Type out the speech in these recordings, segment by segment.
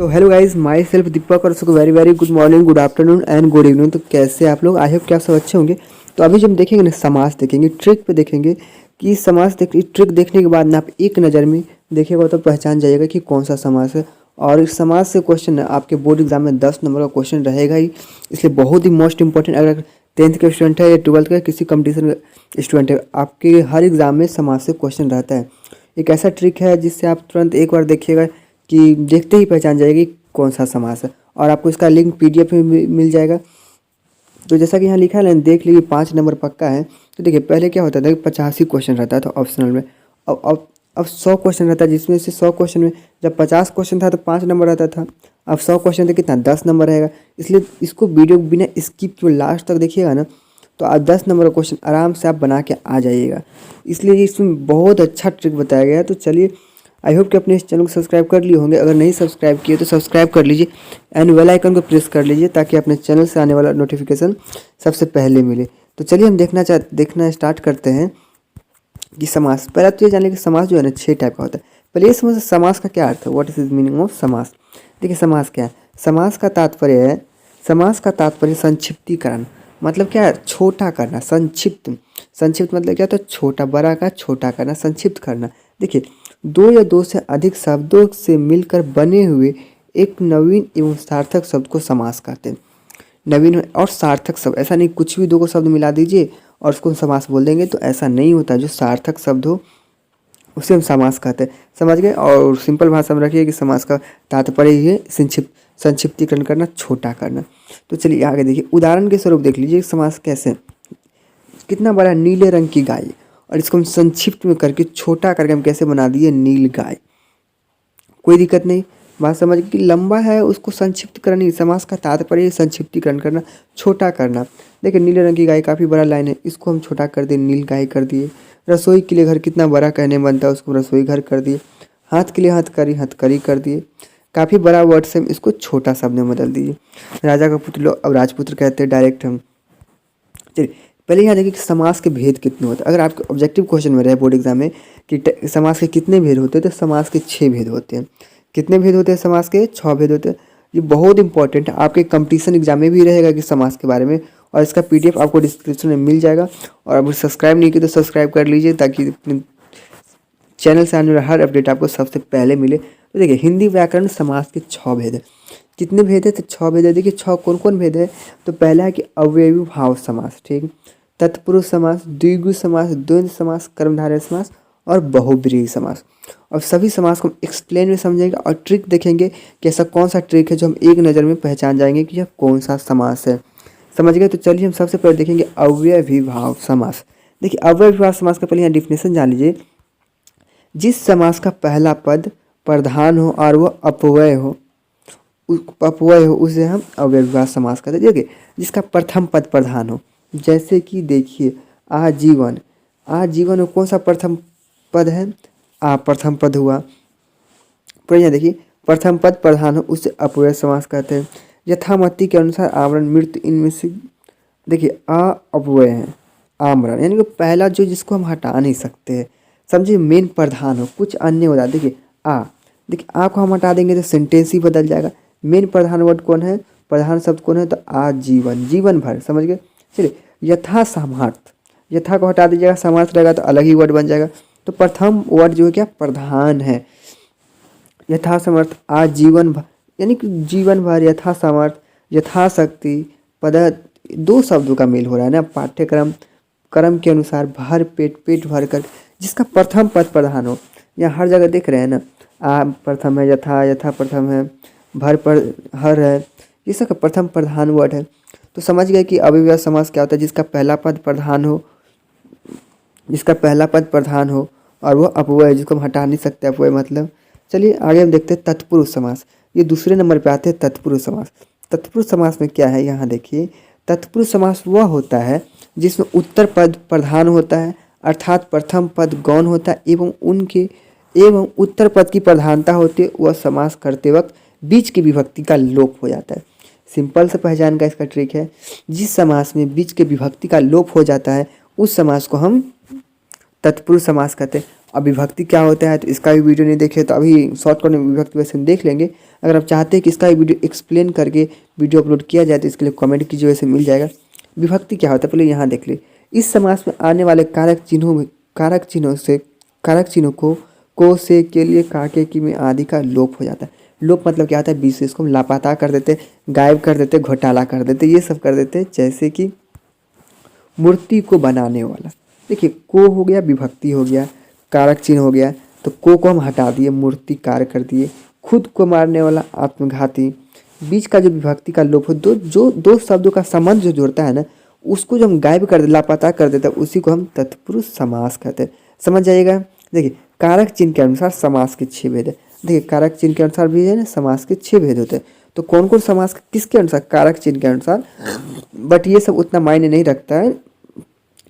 तो hello guys, my self दीपक और सबको very very good morning, good afternoon and good evening. तो कैसे आप लोग? आई होप कि आप सब अच्छे होंगे। तो अभी जब हम देखेंगे ना, समास देखेंगे, ट्रिक पे देखेंगे कि समास ट्रिक देखने के बाद ना आप एक नज़र में देखिएगा तो पहचान जाइएगा कि कौन सा समास है। और इस समास से क्वेश्चन आपके बोर्ड एग्जाम में 10 नंबर का क्वेश्चन रहेगा ही, इसलिए बहुत ही मोस्ट इंपॉर्टेंट। अगर 10th के स्टूडेंट है या 12th का किसी कंपटीशन स्टूडेंट है, आपके हर एग्जाम में समास से क्वेश्चन रहता है। एक ऐसा ट्रिक है जिससे आप तुरंत एक बार देखिएगा कि देखते ही पहचान जाएगी कौन सा समास है, और आपको इसका लिंक पीडीएफ में मिल जाएगा। तो जैसा कि यहाँ लिखा है ना, देख लीजिए 5 नंबर पक्का है। तो देखिए पहले क्या होता था कि 85 क्वेश्चन रहता था ऑप्शनल में। अब 100 क्वेश्चन रहता है, जिसमें से 100 क्वेश्चन में जब 50 क्वेश्चन था तो 5 नंबर रहता था। अब 100 क्वेश्चन थे कितना, 10 नंबर रहेगा। इसलिए इसको वीडियो बिना स्किप किए लास्ट तक देखिएगा ना, तो आप 10 नंबर का क्वेश्चन आराम से आप बना के आ जाइएगा। इसलिए इसमें बहुत अच्छा ट्रिक बताया गया है। तो चलिए, आई होप कि अपने इस चैनल को सब्सक्राइब कर लिए होंगे। अगर नहीं सब्सक्राइब किए तो सब्सक्राइब कर लीजिए एंड बेल आइकन को प्रेस कर लीजिए, ताकि अपने चैनल से आने वाला नोटिफिकेशन सबसे पहले मिले। तो चलिए हम देखना स्टार्ट करते हैं कि समास। पहले तो ये जानिए कि समास जो है ना 6 टाइप का होता है। पहले ये समझ समास का क्या अर्थ है, व्हाट इज मीनिंग ऑफ समास। देखिए समास क्या है। समास का तात्पर्य संक्षिप्तीकरण, मतलब क्या है, छोटा करना। संक्षिप्त मतलब क्या होता है, छोटा, बड़ा का छोटा करना, संक्षिप्त करना। देखिए, 2 या 2 से अधिक शब्दों से मिलकर बने हुए एक नवीन एवं सार्थक शब्द को समास कहते हैं। नवीन और सार्थक शब्द, ऐसा नहीं कुछ भी 2 को शब्द मिला दीजिए और उसको समास बोल देंगे, तो ऐसा नहीं होता। जो सार्थक शब्द हो उसे हम समास कहते हैं, समझ गए। और सिंपल भाषा में रखिए कि समास का तात्पर्य ही है संक्षिप्तीकरण करना, छोटा करना। तो चलिए आगे देखिए, उदाहरण के स्वरूप देख लीजिए समास कैसे। कितना बड़ा, नीले रंग की गाय, और इसको हम संक्षिप्त में करके छोटा करके हम कैसे बना दिए, नील गाय। कोई दिक्कत नहीं, बात समझ गए कि लंबा है उसको संक्षिप्त करनी। समास का तात्पर्य संक्षिप्तीकरण करना, छोटा करना। देखिए, नीले रंग की गाय काफ़ी बड़ा लाइन है, इसको हम छोटा कर दिए, नील गाय कर दिए। रसोई के लिए घर कितना बड़ा कहने बनता है, उसको रसोई घर कर दिए। हाथ के लिए हथकरी कर दिए। काफ़ी बड़ा वर्ड से हम इसको छोटा शब्द में बदल दीजिए। राजा का पुत्र लोग अब राजपुत्र कहते हैं डायरेक्ट हम। चलिए पहले यहाँ देखिए कि समास के भेद कितने होते हैं। अगर आपके ऑब्जेक्टिव क्वेश्चन में रहे बोर्ड एग्जाम में कि समास के कितने भेद होते हैं, तो समास के 6 भेद होते हैं। कितने भेद होते हैं समास के? 6 भेद होते हैं। ये बहुत इंपॉर्टेंट है, आपके कंपटीशन एग्जाम में भी रहेगा कि समास के बारे में, और इसका पीडीएफ आपको डिस्क्रिप्शन में मिल जाएगा। और अगर सब्सक्राइब नहीं किया तो सब्सक्राइब कर लीजिए, ताकि चैनल से आने वाला हर अपडेट आपको सबसे पहले मिले। तो देखिए, हिंदी व्याकरण समास के 6 भेद है। कितने भेद है? तो 6 भेद है। देखिए 6 कौन कौन भेद है? तो पहला है कि अवयवी भाव समास, ठीक, तत्पुरुष समास, द्विगु समास, द्वंद्व समास, कर्मधारय समास और बहुब्रीहि समास। और सभी समास को हम एक्सप्लेन में समझेंगे और ट्रिक देखेंगे कि ऐसा कौन सा ट्रिक है जो हम एक नज़र में पहचान जाएंगे कि यह कौन सा समास है। समझ गए? तो चलिए हम सबसे पहले देखेंगे अव्ययीभाव समास। देखिए, अव्ययीभाव समास का पहले यहाँ डिफिनेशन जान लीजिए। जिस समास का पहला पद प्रधान हो और वह अपव्यय हो उसे हम अव्ययीभाव समास कहते हैं। देखिए, जिसका प्रथम पद प्रधान हो, जैसे कि देखिए आजीवन में कौन सा प्रथम पद है? प्रथम पद हुआ। पर यहाँ देखिए, प्रथम पद प्रधान हो उसे अपव्यय समास कहते हैं। यथामति के अनुसार आवरण मृत्यु, इनमें से देखिए अपव्यय है आमरण, यानी कि पहला जो जिसको हम हटा नहीं सकते हैं, समझिए मेन प्रधान हो, कुछ अन्य होता है। देखिए देखिए को हम हटा देंगे तो सेंटेंस ही बदल जाएगा। मेन प्रधान वर्ड कौन है, प्रधान शब्द कौन है? तो आजीवन, जीवन भर। समझ गए? चलिए, यथा सामर्थ्य, यथा को हटा दीजिएगा, सामर्थ्य रहेगा तो अलग ही वर्ड बन जाएगा। तो प्रथम वर्ड जो है क्या, प्रधान है। यथा समर्थ, आजीवन भर, यानी कि जीवन भर, यथा सामर्थ्य, यथाशक्ति, पद, 2 शब्दों का मेल हो रहा है ना। पाठ्यक्रम, क्रम के अनुसार, भर पेट, पेट भर कर, जिसका प्रथम पद प्रधान हो। यहाँ हर जगह देख रहे हैं ना, प्रथम है, यथा प्रथम है, भर पर हर है, ये सब प्रथम प्रधान वर्ड है। तो समझ गए कि अव्ययीभाव समास क्या होता है? जिसका पहला पद प्रधान हो और वो अपव्यय, जिसको हम हटा नहीं सकते अपव्यय मतलब। चलिए आगे हम देखते हैं तत्पुरुष समास। ये दूसरे नंबर पे आते हैं तत्पुरुष समास। तत्पुरुष समास में क्या है, यहाँ देखिए, तत्पुरुष समास वह होता है जिसमें उत्तर पद प्रधान होता है, अर्थात प्रथम पद गौण होता है एवं उत्तर पद की प्रधानता होती है। वह समास करते वक्त बीच की विभक्ति का लोप हो जाता है। सिंपल से पहचान का इसका ट्रिक है, जिस समास में बीच के विभक्ति का लोप हो जाता है उस समास को हम तत्पुरुष समास कहते हैं। अब विभक्ति क्या होता है तो इसका भी वीडियो नहीं देखे तो अभी शॉर्टकट में विभक्ति वैसे हम देख लेंगे। अगर आप चाहते हैं कि इसका भी वीडियो एक्सप्लेन करके वीडियो अपलोड किया जाए तो इसके लिए कमेंट कीजिए, वैसे मिल जाएगा। विभक्ति क्या होता है पहले यहाँ देख ली। इस समास में आने वाले कारक चिन्हों को से के लिए काके की में आदि का लोप हो जाता है। लोप मतलब क्या होता है, बीच से इसको हम लापता कर देते, गायब कर देते, घोटाला कर देते, ये सब कर देते। जैसे कि मूर्ति को बनाने वाला, देखिए को हो गया, विभक्ति हो गया, कारक चिन्ह हो गया, तो को हम हटा दिए, मूर्ति कार कर दिए। खुद को मारने वाला आत्मघाती, बीच का जो विभक्ति का लोप हो, दो शब्दों का संबंध जो जोड़ता है ना, उसको जो हम गायब कर दे, लापता कर देते हैं, उसी को हम तत्पुरुष समास कहते हैं। समझ जाइएगा। देखिए कारक चिन्ह के अनुसार समास के 6 भेद है। देखिए कारक चिन्ह के अनुसार भी है ना समास के 6 भेद होते हैं। तो कौन कौन समास किसके अनुसार, कारक चिन्ह के अनुसार। बट ये सब उतना मायने नहीं रखता है।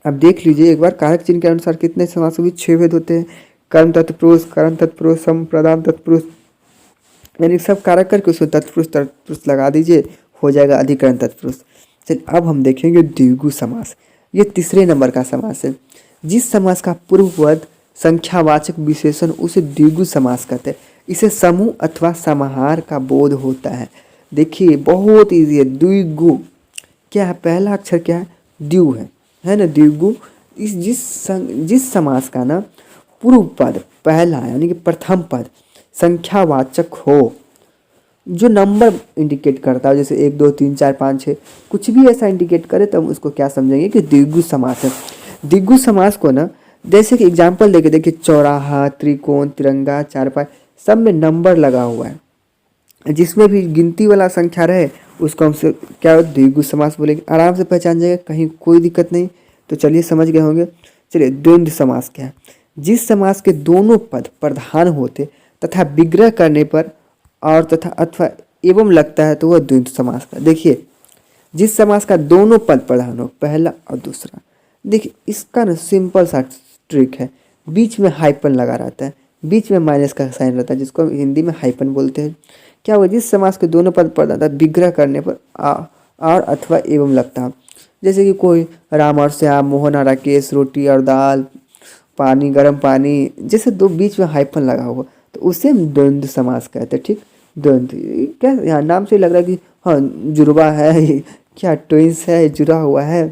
अब देख लीजिए एक बार, कारक चिन्ह के अनुसार कितने समास के भी 6 भेद होते हैं। कर्म तत्पुरुष, करण तत्पुरुष, संप्रदान तत्पुरुष, यानी सब कारक करके उसको तत्पुरुष लगा दीजिए, हो जाएगा अधिकरण तत्पुरुष। चलिए अब हम देखेंगे द्विगु समास। ये तीसरे नंबर का समास है। जिस समास का पूर्व पद संख्यावाचक विशेषण उसे द्विगु समास कहते हैं। इसे समूह अथवा समाहार का बोध होता है। देखिए बहुत ईजी है। द्विगु क्या है, पहला अक्षर क्या है, द्यू है ना, द्विगु। जिस समास का ना पूर्व पद पहला यानी कि प्रथम पद संख्यावाचक हो, जो नंबर इंडिकेट करता है, जैसे 1 2 3 4 5 6, कुछ भी ऐसा इंडिकेट करे तो हम उसको क्या समझेंगे कि द्विगु समास है। द्विगु समास को ना जैसे कि एग्जाम्पल देके देखिए, चौराहा, त्रिकोण, तिरंगा, चारपाई, सब में नंबर लगा हुआ है। जिसमें भी गिनती वाला संख्या रहे उसको हम क्या द्विगु समास बोलेंगे। आराम से पहचान जाएगा, कहीं कोई दिक्कत नहीं। तो चलिए समझ गए होंगे। चलिए द्वंद्व समास क्या है। जिस समास के दोनों पद प्रधान होते तथा विग्रह करने पर और तथा अथवा एवं लगता है तो वह द्वंद्व समास का। देखिए जिस समास का दोनों पद प्रधान हो, पहला और दूसरा, देखिए इसका ना सिंपल सा ट्रिक है। बीच में हाइपन लगा रहता है, बीच में माइनस का साइन रहता है, जिसको हम हिंदी में हाइपन बोलते हैं। क्या हुआ, जिस समास के दोनों पद प्रधान था विग्रह करने पर और अथवा एवं लगता है। जैसे कि कोई राम और श्याम, मोहन और राकेश, रोटी और दाल, पानी गर्म पानी, जैसे दो बीच में हाइपन लगा हुआ तो उसे हम द्वंद्व समास कहते हैं। ठीक, द्वंद्व क्या यहाँ नाम से लग रहा है कि हाँ जुड़वा है, क्या ट्विंस है, जुड़ा हुआ है।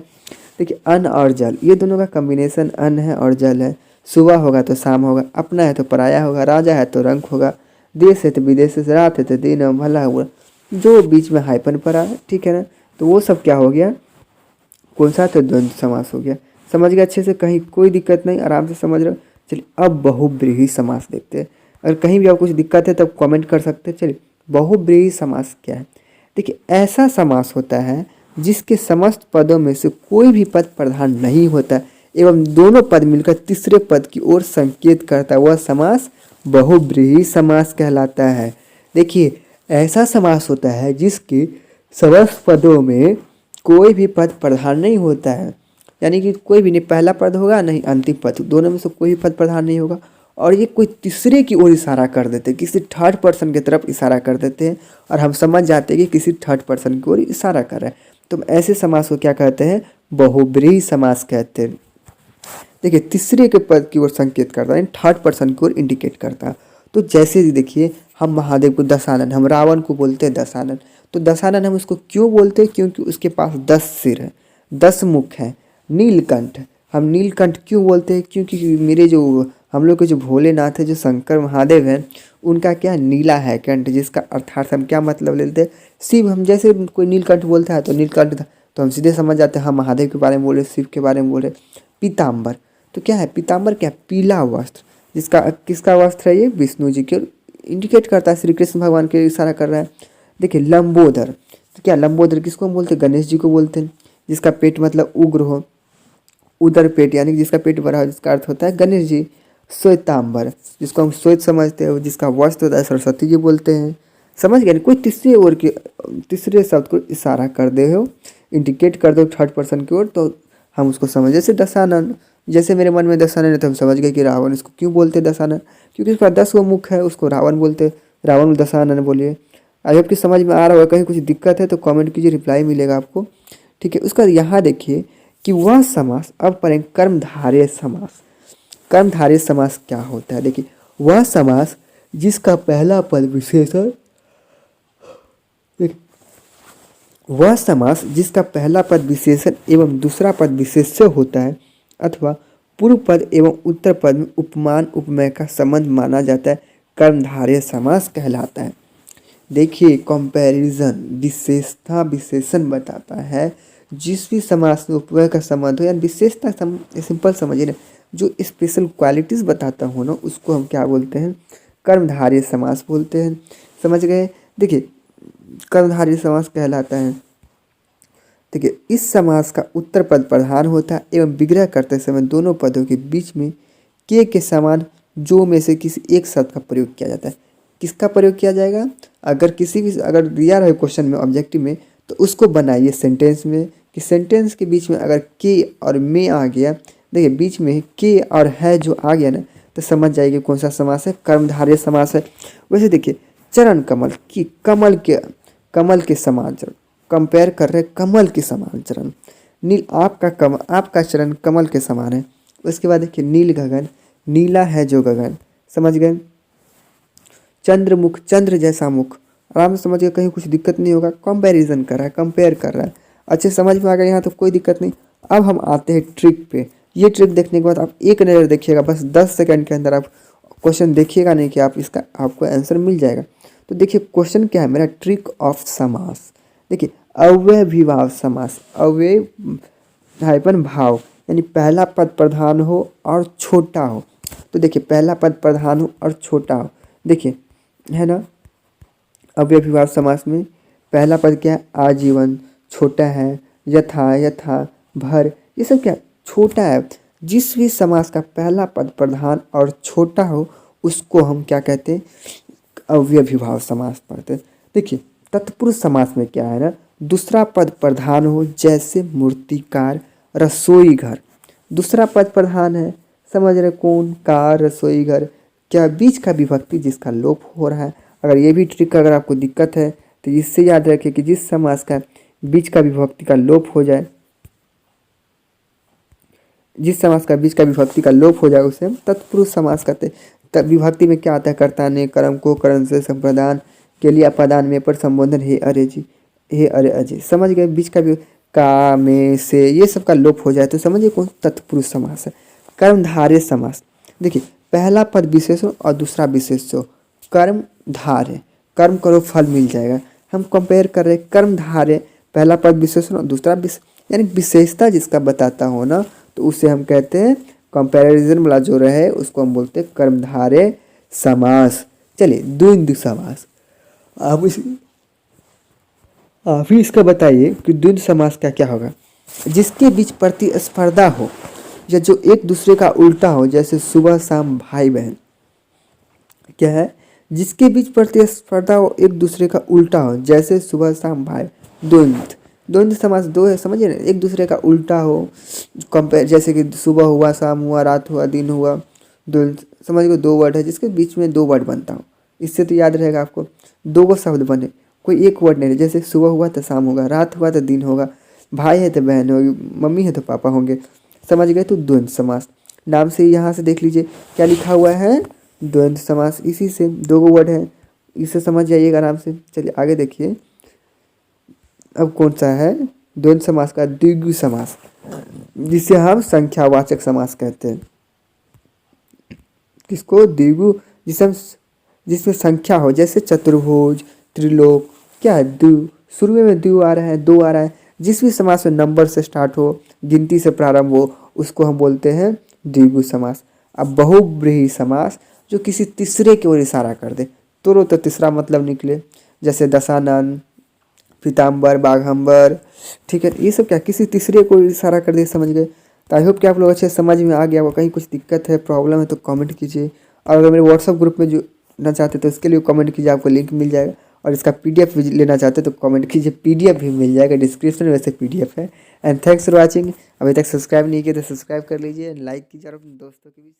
देखिए अन्न और जल, ये दोनों का कॉम्बिनेशन अन्न है और जल है। सुबह होगा तो शाम होगा, अपना है तो पराया होगा, राजा है तो रंक होगा, देश है तो विदेश से, रात है तो दिन, भला हुआ, जो बीच में हाइपन पड़ा है। ठीक है ना, तो वो सब क्या हो गया, कौन सा, तो द्वंद्व समास हो गया। समझ गए अच्छे से, कहीं कोई दिक्कत नहीं, आराम से समझ रहे हो। चलिए अब बहुब्रीहि समास देखते हैं। अगर कहीं भी आपको कुछ दिक्कत है तब कमेंट कर सकते हैं। चलिए बहुब्रीहि समास क्या है। देखिए ऐसा समास होता है जिसके समस्त पदों में से कोई भी पद प्रधान नहीं होता एवं दोनों पद मिलकर तीसरे पद की ओर संकेत करता है, वह समास बहुब्रीहि समास कहलाता है। देखिए ऐसा समास होता है जिसके समस्त पदों में कोई भी पद प्रधान नहीं होता है, यानी कि कोई भी नहीं पहला पद होगा नहीं अंतिम पद, दोनों में से कोई भी पद प्रधान नहीं होगा, और ये कोई तीसरे की ओर इशारा कर देते हैं, किसी थर्ड पर्सन की तरफ इशारा कर देते हैं और हम समझ जाते हैं कि किसी थर्ड पर्सन की ओर इशारा कर रहा है। तो ऐसे समास को क्या कहते हैं, बहुब्रीहि समास कहते हैं। देखिए तीसरे के पद की ओर संकेत करता है, थर्ड पर्सन की ओर इंडिकेट करता है। तो जैसे देखिए हम महादेव को दशानन, हम रावण को बोलते हैं दशानन। तो दशानन हम उसको क्यों बोलते हैं, क्योंकि उसके पास 10 सिर है, 10 मुख है। नीलकंठ, हम नीलकंठ क्यों बोलते हैं, क्योंकि मेरे जो हम लोग के जो भोलेनाथ है, जो शंकर महादेव हैं, उनका क्या नीला है कंठ, जिसका अर्थात हम क्या मतलब लेते हैं, शिव। हम जैसे कोई नीलकंठ बोलता है तो नीलकंठ तो हम सीधे समझ जाते हैं हम महादेव के बारे में बोले, शिव के बारे में बोले। पीताम्बर, तो क्या है पीताम्बर, क्या पीला वस्त्र, जिसका किसका वस्त्र है, ये विष्णु जी के इंडिकेट करता है, श्री कृष्ण भगवान के इशारा कर रहा है। देखिए लंबोदर, तो क्या लंबोदर किसको हम बोलते हैं, गणेश जी को बोलते हैं, जिसका पेट मतलब उग्र हो, उदर पेट यानी कि जिसका पेट बड़ा हो, जिसका अर्थ होता है गणेश जी। श्वेतांबर, जिसको हम श्वेत समझते हो, जिसका वस्त्र होता है सरस्वती जी बोलते हैं। समझ गए, कोई तीसरे ओर के तीसरे शब्द को इशारा कर दे हो, इंडिकेट कर दो थर्ड पर्सन की ओर, तो हम उसको समझ। जैसे दशानन, जैसे मेरे मन में दशानन है तो हम समझ गए कि रावण, इसको क्यों बोलते दशानन, क्योंकि उसका 10 मुख है, उसको रावण बोलते, रावण दशानन बोलिए। आई होप कि समझ में आ रहा होगा। कहीं कुछ दिक्कत है तो कमेंट कीजिए, रिप्लाई मिलेगा आपको। ठीक है, उसका यहाँ देखिए कि वह समास अब पढ़ें कर्मधारय समास। कर्मधारय समास क्या होता है? देखिए, वह समास जिसका पहला पद विशेषण, वह समास जिसका पहला पद विशेषण एवं दूसरा पद विशेष्य होता है अथवा पूर्व पद एवं उत्तर पद में उपमान उपमेय का संबंध माना जाता है, कर्मधारय समास कहलाता है। देखिए, कंपैरिजन विशेषता विशेषण बताता है। जिस भी समास में उपमेय का संबंध हो या विशेषता, सिंपल समझिए ना, जो स्पेशल क्वालिटीज बताता हो ना, उसको हम क्या बोलते हैं? कर्मधारय समास बोलते हैं। समझ गए? देखिए, कर्मधारय समास कहलाता है। देखिए, इस समास का उत्तर पद प्रधान होता है एवं विग्रह करते समय दोनों पदों के बीच में के समान जो में से किसी एक शब्द का प्रयोग किया जाता है। किसका प्रयोग किया जाएगा? अगर किसी भी, अगर दिया रहे क्वेश्चन में ऑब्जेक्टिव में, तो उसको बनाइए सेंटेंस में कि सेंटेंस के बीच में अगर के और में आ गया, देखिए बीच में के और है जो आ गया ना, तो समझ जाइए कौन सा समास है, कर्मधारय समास है। वैसे देखिए, चरण कमल की, कमल के समान चरण, कंपेयर कर रहे कमल के समान चरण। नील, आपका चरण कमल के समान है। उसके बाद देखिए, नील गगन, नीला है जो गगन। समझ गए? चंद्रमुख, चंद्र जैसा मुख। आराम से समझ गए, कहीं कुछ दिक्कत नहीं होगा। कंपैरिजन कर रहा है, कंपेयर कर रहा है। अच्छे समझ में आ गया यहाँ, तो कोई दिक्कत नहीं। अब हम आते हैं ट्रिक पे। ये ट्रिक देखने के बाद आप एक नज़र देखिएगा, बस 10 सेकंड के अंदर आप क्वेश्चन देखिएगा नहीं कि आप इसका आपको आंसर मिल जाएगा। तो देखिए, क्वेश्चन क्या है मेरा? ट्रिक ऑफ समास। देखिए, अव्ययीभाव समास, अव्यय हाइपन भाव, यानी पहला पद प्रधान हो और छोटा हो। तो देखिए, पहला पद प्रधान हो और छोटा हो, देखिए है ना, अव्ययीभाव समास में पहला पद क्या है? आजीवन, छोटा है। यथा, यथा, भर, ये सब क्या? छोटा है। जिस भी समास का पहला पद प्रधान और छोटा हो, उसको हम क्या कहते हैं? अव्ययीभाव समास पढ़ते हैं। देखिए, तत्पुरुष समास में क्या है ना, दूसरा पद प्रधान हो, जैसे मूर्तिकार, रसोई घर। दूसरा पद प्रधान है, समझ रहे कौन? कार, रसोई घर। क्या? बीच का विभक्ति जिसका लोप हो रहा है। अगर ये भी ट्रिक अगर आपको दिक्कत है तो इससे याद रखिए कि जिस समास का बीच का विभक्ति का लोप हो जाए, जिस समास का बीच का विभक्ति का लोप हो जाए, उसे हम तत्पुरुष समास कहते हैं। तब विभक्ति में क्या आता है? कर्ता ने, कर्म को, करण से संप्रदान के लिए अपदान में पर संबोधन, हे अरे जी, हे अरे अजय। समझ गए? बीच का भी का, में, से, ये सब का लोप हो जाए तो समझिए कौन? तत्पुरुष समास है। कर्मधारय समास, देखिए पहला पद विशेषण और दूसरा विशेष्य, कर्मधारय, कर्म करो फल मिल जाएगा। हम कंपेयर कर रहे हैं कर्मधारय, पहला पद विशेषण और दूसरा यानी विशेषता जिसका बताता हो ना, तो उसे हम कहते हैं, कंपैरिजन वाला जो रहे उसको हम बोलते हैं कर्मधारय समास। चलिए, द्वंद्व समास। आप ही इसका बताइए कि द्वंद्व समास का क्या होगा? जिसके बीच प्रतिस्पर्धा हो या जो एक दूसरे का उल्टा हो, जैसे सुबह शाम भाई बहन। क्या है? जिसके बीच प्रतिस्पर्धा हो, एक दूसरे का उल्टा हो, जैसे सुबह शाम भाई। द्वंद्व, द्वंद्व समास दो है, समझिए ना, एक दूसरे का उल्टा हो, कंपेयर, जैसे कि सुबह हुआ, शाम हुआ, रात हुआ, दिन हुआ। द्वंद्व समझ गए, दो वर्ड है जिसके बीच में दो वर्ड बनता हो। इससे तो याद रहेगा आपको, दो गो शब्द बने, कोई एक वर्ड नहीं। जैसे सुबह हुआ तो शाम होगा, रात हुआ तो दिन होगा, भाई है तो बहन होगी, मम्मी है तो पापा होंगे। समझ गए? तो द्वंद्व समास नाम से यहाँ से देख लीजिए क्या लिखा हुआ है, द्वंद्व समास। इसी से दो गो वर्ड है, इसे समझ जाइएगा आराम से। चलिए आगे देखिए, अब कौन सा है द्वंद्व समास का? द्विगु समास, जिसे हम संख्यावाचक समास कहते हैं। किसको? द्विगु, जिसमें संख्या हो, जैसे चतुर्भुज, त्रिलोक। क्या है? द्वि, शुरू में द्वि आ रहा है, दो आ रहा है। जिस भी समास में नंबर से स्टार्ट हो, गिनती से प्रारंभ हो, उसको हम बोलते हैं द्विगु समास। अब बहुब्रीहि समास, जो किसी तीसरे की ओर इशारा कर दे, तो तीसरा मतलब निकले, जैसे दशानन, पीताम्बर, बाघंबर। ठीक है, ये सब क्या? किसी तीसरे को इशारा कर दे। समझ गए? तो आई होप कि आप लोग अच्छे समझ में आ गया होगा। कहीं कुछ दिक्कत है, प्रॉब्लम है तो कमेंट कीजिए। और अगर मेरे व्हाट्सअप ग्रुप में जुड़ना चाहते तो इसके लिए कमेंट कीजिए, आपको लिंक मिल जाएगा। और इसका पीडीएफ भी लेना चाहते तो कमेंट कीजिए, पीडीएफ भी मिल जाएगा डिस्क्रिप्शन में, वैसे पीडीएफ है। And thanks for watching. अभी तक सब्सक्राइब नहीं किया तो सब्सक्राइब कर लीजिए, लाइक कीजिए और अपने दोस्तों के बीच